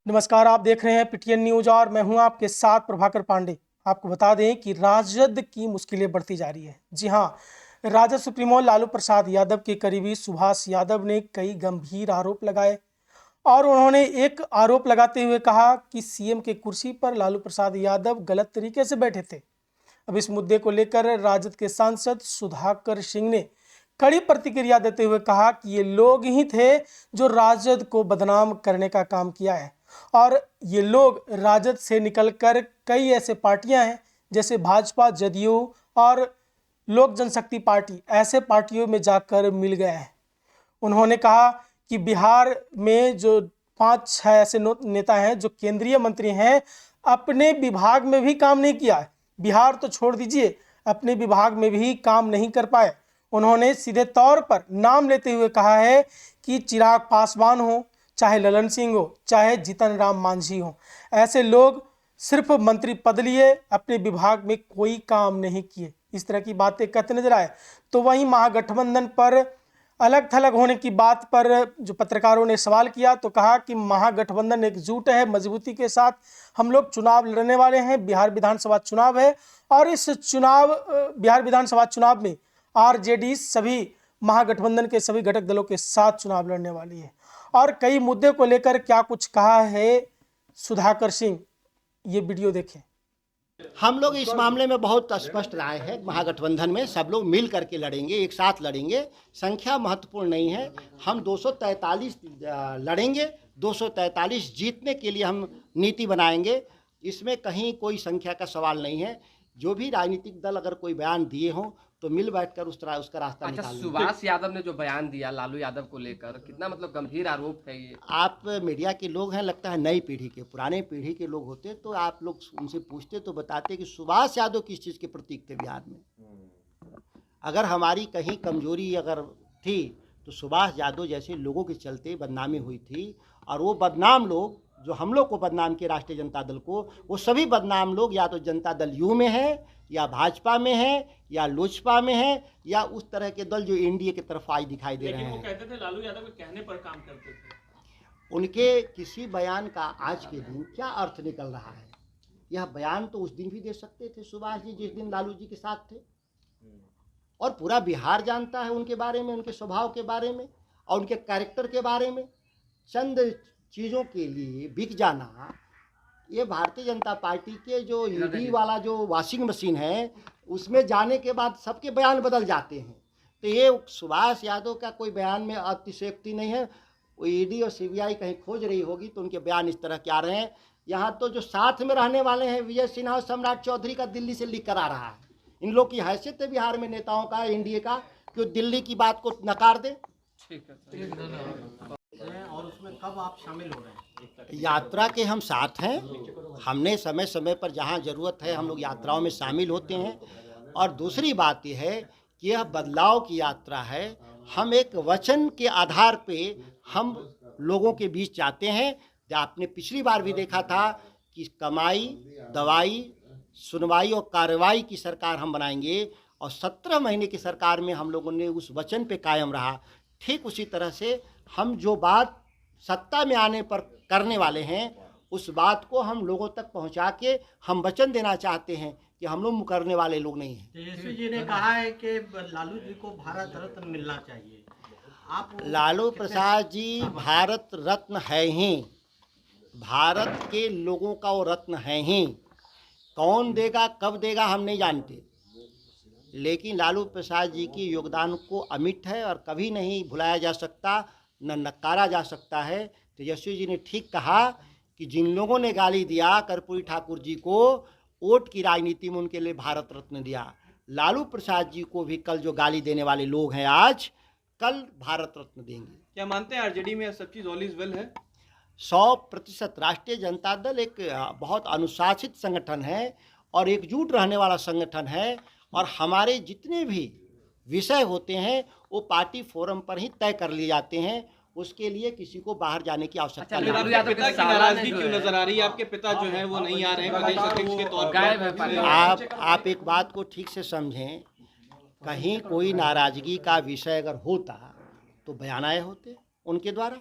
नमस्कार, आप देख रहे हैं पीटीएन न्यूज और मैं हूं आपके साथ प्रभाकर पांडे। आपको बता दें कि राजद की मुश्किलें बढ़ती जा रही है। जी हां, राजद सुप्रीमो लालू प्रसाद यादव के करीबी सुभाष यादव ने कई गंभीर आरोप लगाए और उन्होंने एक आरोप लगाते हुए कहा कि सीएम के कुर्सी पर लालू प्रसाद यादव गलत तरीके से बैठे थे। अब इस मुद्दे को लेकर राजद के सांसद सुधाकर सिंह ने कड़ी प्रतिक्रिया देते हुए कहा कि ये लोग ही थे जो राजद को बदनाम करने का काम किया है और ये लोग राजद से निकलकर कई ऐसे पार्टियां हैं जैसे भाजपा, जदयू और लोक जनशक्ति पार्टी, ऐसे पार्टियों में जाकर मिल गए हैं। उन्होंने कहा कि बिहार में जो 5-6 ऐसे नेता हैं जो केंद्रीय मंत्री हैं, अपने विभाग में भी काम नहीं किया है। बिहार तो छोड़ दीजिए, अपने विभाग में भी काम नहीं कर पाए। उन्होंने सीधे तौर पर नाम लेते हुए कहा है कि चिराग पासवान हो, चाहे ललन सिंह हो, चाहे जीतन राम मांझी हो, ऐसे लोग सिर्फ मंत्री पद लिए, अपने विभाग में कोई काम नहीं किए। इस तरह की बातें कहते नजर आए। तो वहीं महागठबंधन पर अलग थलग होने की बात पर जो पत्रकारों ने सवाल किया तो कहा कि महागठबंधन एकजुट है, मजबूती के साथ हम लोग चुनाव लड़ने वाले हैं। बिहार विधानसभा चुनाव है और इस बिहार विधानसभा चुनाव में आरजेडी सभी महागठबंधन के सभी घटक दलों के साथ चुनाव लड़ने वाली है। और कई मुद्दे को लेकर क्या कुछ कहा है सुधाकर सिंह, ये वीडियो देखें। हम लोग इस मामले में बहुत स्पष्ट राय है। महागठबंधन में सब लोग मिल करके लड़ेंगे, एक साथ लड़ेंगे। संख्या महत्वपूर्ण नहीं है। हम 243 लड़ेंगे, 243 जीतने के लिए हम नीति बनाएंगे। इसमें कहीं कोई संख्या का सवाल नहीं है। जो भी राजनीतिक दल अगर कोई बयान दिए हों तो मिल बैठकर उसका रास्ता निकालेंगे। सुभाष यादव ने जो बयान दिया लालू यादव को लेकर, कितना मतलब गंभीर आरोप है ये। आप मीडिया के लोग हैं, लगता है नई पीढ़ी के, पुराने पीढ़ी के लोग होते तो आप लोग उनसे पूछते तो बताते कि सुभाष यादव किस चीज़ के प्रतीक थे बिहार में। अगर हमारी कहीं कमजोरी अगर थी तो सुभाष यादव जैसे लोगों के चलते बदनामी हुई थी। और वो बदनाम लोग जो हम लोग को बदनाम किए, राष्ट्रीय जनता दल को, वो सभी बदनाम लोग या तो जनता दल यू में है, या भाजपा में है, या लोजपा में है, या उस तरह के दल जो एनडीए की तरफ आज दिखाई दे रहे हैं। वो कहते थे लालू यादव के कहने पर काम करते थे। उनके किसी बयान का आज के दिन क्या अर्थ निकल रहा है? यह बयान तो उस दिन भी दे सकते थे सुभाष जी, जिस दिन लालू जी के साथ थे। और पूरा बिहार जानता है उनके बारे में, उनके स्वभाव के बारे में और उनके कैरेक्टर के बारे में। चंद चीज़ों के लिए बिक जाना, ये भारतीय जनता पार्टी के जो ईडी वाला जो वॉशिंग मशीन है, उसमें जाने के बाद सबके बयान बदल जाते हैं। तो ये सुभाष यादव का कोई बयान में अतिशयोक्ति नहीं है। वो ईडी और सीबीआई कहीं खोज रही होगी तो उनके बयान इस तरह के आ रहे हैं। यहाँ तो जो साथ में रहने वाले हैं विजय सिन्हा और सम्राट चौधरी का दिल्ली से लिख कर आ रहा है। इन लोग की हैसियत है बिहार में नेताओं का, एनडीए का, कि दिल्ली की बात को नकार दें। और उसमें कब आप शामिल हो रहे हैं? यात्रा के हम साथ हैं। हमने समय समय पर जहां ज़रूरत है हम लोग यात्राओं में शामिल होते हैं। और दूसरी बात यह है कि यह बदलाव की यात्रा है। हम एक वचन के आधार पे हम लोगों के बीच जाते हैं। आपने पिछली बार भी देखा था कि कमाई, दवाई, सुनवाई और कार्रवाई की सरकार हम बनाएंगे। और 17 महीने की सरकार में हम लोगों ने उस वचन पे कायम रहा। ठीक उसी तरह से हम जो बात सत्ता में आने पर करने वाले हैं उस बात को हम लोगों तक पहुंचा के हम वचन देना चाहते हैं कि हम लोग मुकरने वाले लोग नहीं हैं। तेजस्वी जी ने कहा है कि लालू जी को भारत रत्न मिलना चाहिए। आप लालू प्रसाद जी भारत रत्न है ही, भारत के लोगों का वो रत्न है ही। कौन देगा, कब देगा हम नहीं जानते, लेकिन लालू प्रसाद जी की योगदान को अमिट है और कभी नहीं भुलाया जा सकता, न नकारा जा सकता है। तेजस्वी जी ने ठीक कहा कि जिन लोगों ने गाली दिया कर्पूरी ठाकुर जी को, वोट की राजनीति में उनके लिए भारत रत्न दिया। लालू प्रसाद जी को भी कल जो गाली देने वाले लोग हैं आज, कल भारत रत्न देंगे। क्या मानते हैं आरजेडी में सब चीज ऑल इज वेल है? 100%। राष्ट्रीय जनता दल एक बहुत अनुशासित संगठन है और एकजुट रहने वाला संगठन है। और हमारे जितने भी विषय होते हैं वो पार्टी फोरम पर ही तय कर लिए जाते हैं। उसके लिए किसी को बाहर जाने की आवश्यकता नहीं है। पिता की नाराजगी क्यों नजर आ रही है? आपके पिता जो है वो नहीं आ रहे हैं प्रदेश अध्यक्ष के तौर पर। आप एक बात को ठीक से समझें। कहीं कोई नाराजगी का विषय अगर होता तो बयान आए होते उनके द्वारा।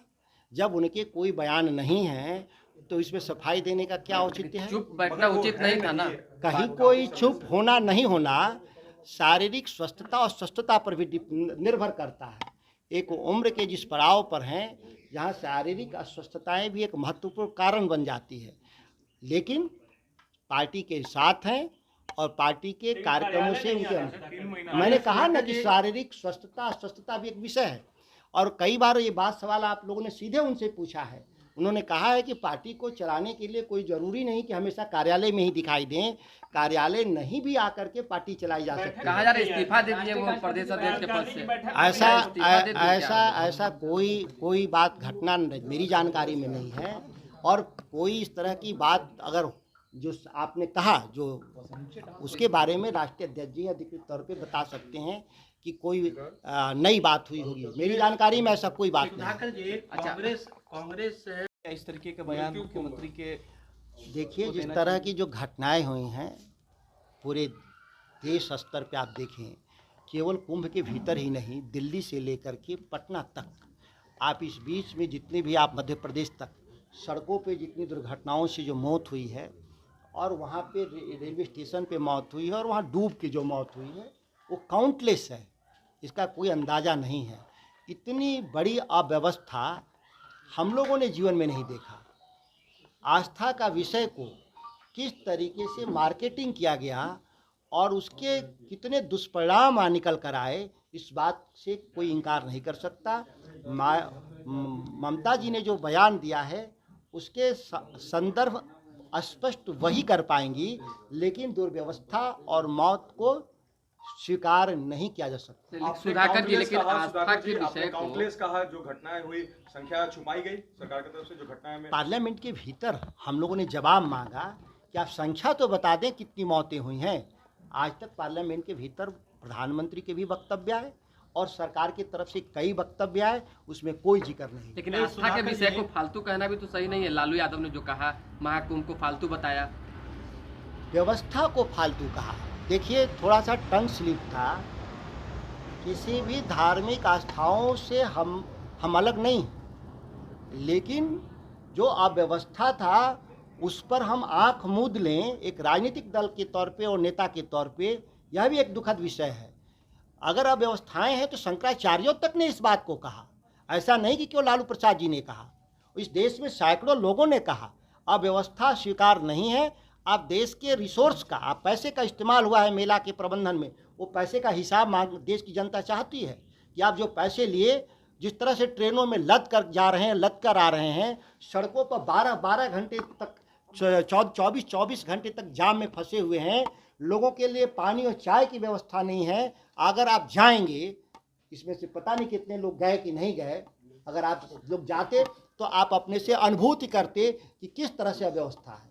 जब उनके कोई बयान नहीं है तो इसमें सफाई देने का क्या औचित्य है? चुप बैठना उचित नहीं था ना। कहीं कोई चुप होना नहीं होना शारीरिक स्वस्थता और स्वस्थता पर भी निर्भर करता है। एक उम्र के जिस पड़ाव पर हैं जहाँ शारीरिक अस्वस्थताएं भी एक महत्वपूर्ण कारण बन जाती है, लेकिन पार्टी के साथ हैं और पार्टी के कार्यक्रमों से उनके, मैंने कहा ना कि शारीरिक स्वस्थता अस्वस्थता भी एक विषय है। और कई बार ये बात सवाल आप लोगों ने सीधे उनसे पूछा है। उन्होंने कहा है कि पार्टी को चलाने के लिए कोई ज़रूरी नहीं कि हमेशा कार्यालय में ही दिखाई दें, कार्यालय नहीं भी आकर के पार्टी चलाई जा सकती है। कहा जा रहा है इस्तीफा दे दीजिए वो प्रदेश अध्यक्ष के पद से। ऐसा कोई बात घटना मेरी जानकारी में नहीं है। और कोई इस तरह की बात अगर जो आपने कहा जो उसके बारे में राष्ट्रीय अध्यक्ष जी अधिकृत तौर पे बता सकते हैं कि कोई नई बात हुई होगी। मेरी जानकारी में ऐसा कोई बात नहीं है। सुधाकर जी, कांग्रेस इस तरीके का बयान मुख्यमंत्री के, देखिए जिस तरह की जो घटनाएं हुई हैं पूरे देश स्तर पे आप देखें, केवल कुंभ के भीतर ही नहीं, दिल्ली से लेकर के पटना तक, आप इस बीच में जितने भी आप मध्य प्रदेश तक सड़कों पे जितनी दुर्घटनाओं से जो मौत हुई है और वहाँ पे रेलवे स्टेशन पे मौत हुई है और वहाँ डूब के जो मौत हुई है वो काउंटलेस है, इसका कोई अंदाज़ा नहीं है। इतनी बड़ी अव्यवस्था हम लोगों ने जीवन में नहीं देखा। आस्था का विषय को किस तरीके से मार्केटिंग किया गया और उसके कितने दुष्परिणाम निकल कर आए, इस बात से कोई इनकार नहीं कर सकता। ममता जी ने जो बयान दिया है उसके संदर्भ स्पष्ट वही कर पाएंगी, लेकिन दुर्व्यवस्था और मौत को स्वीकार नहीं किया जा सकता। सुधाकर जी, लेकिन आस्था के विषय को काउंटलेस कहा, जो घटनाएं हुई संख्या छुपाई गई सरकार की तरफ से, जो घटनाएं में पार्लियामेंट के भीतर हम लोगों ने जवाब मांगा कि आप संख्या तो बता दें कितनी मौतें हुई हैं। आज तक पार्लियामेंट के भीतर प्रधानमंत्री के भी वक्तव्य आए और सरकार की तरफ से कई वक्तव्य आए, उसमें कोई जिक्र नहीं। लेकिन आस्था के विषय को फालतू कहना भी तो सही नहीं है। लालू यादव ने जो कहा, महाकुंभ को फालतू बताया, व्यवस्था को फालतू कहा। देखिए थोड़ा सा टंग स्लिप था। किसी भी धार्मिक आस्थाओं से हम अलग नहीं, लेकिन जो अव्यवस्था था उस पर हम आंख मूंद लें एक राजनीतिक दल के तौर पे और नेता के तौर पे, यह भी एक दुखद विषय है। अगर अव्यवस्थाएं हैं तो शंकराचार्यों तक ने इस बात को कहा, ऐसा नहीं कि केवल लालू प्रसाद जी ने कहा। इस देश में सैकड़ों लोगों ने कहा अव्यवस्था स्वीकार नहीं है। आप देश के रिसोर्स का, आप पैसे का इस्तेमाल हुआ है मेला के प्रबंधन में, वो पैसे का हिसाब मांग देश की जनता चाहती है कि आप जो पैसे लिए, जिस तरह से ट्रेनों में लद कर जा रहे हैं, लद कर आ रहे हैं, सड़कों पर 12-12 घंटे तक 24-24 घंटे तक जाम में फंसे हुए हैं, लोगों के लिए पानी और चाय की व्यवस्था नहीं है। अगर आप जाएंगे, इसमें से पता नहीं कितने लोग गए कि नहीं गए, अगर आप लोग जाते तो आप अपने से अनुभूति करते कि किस तरह से अव्यवस्था है।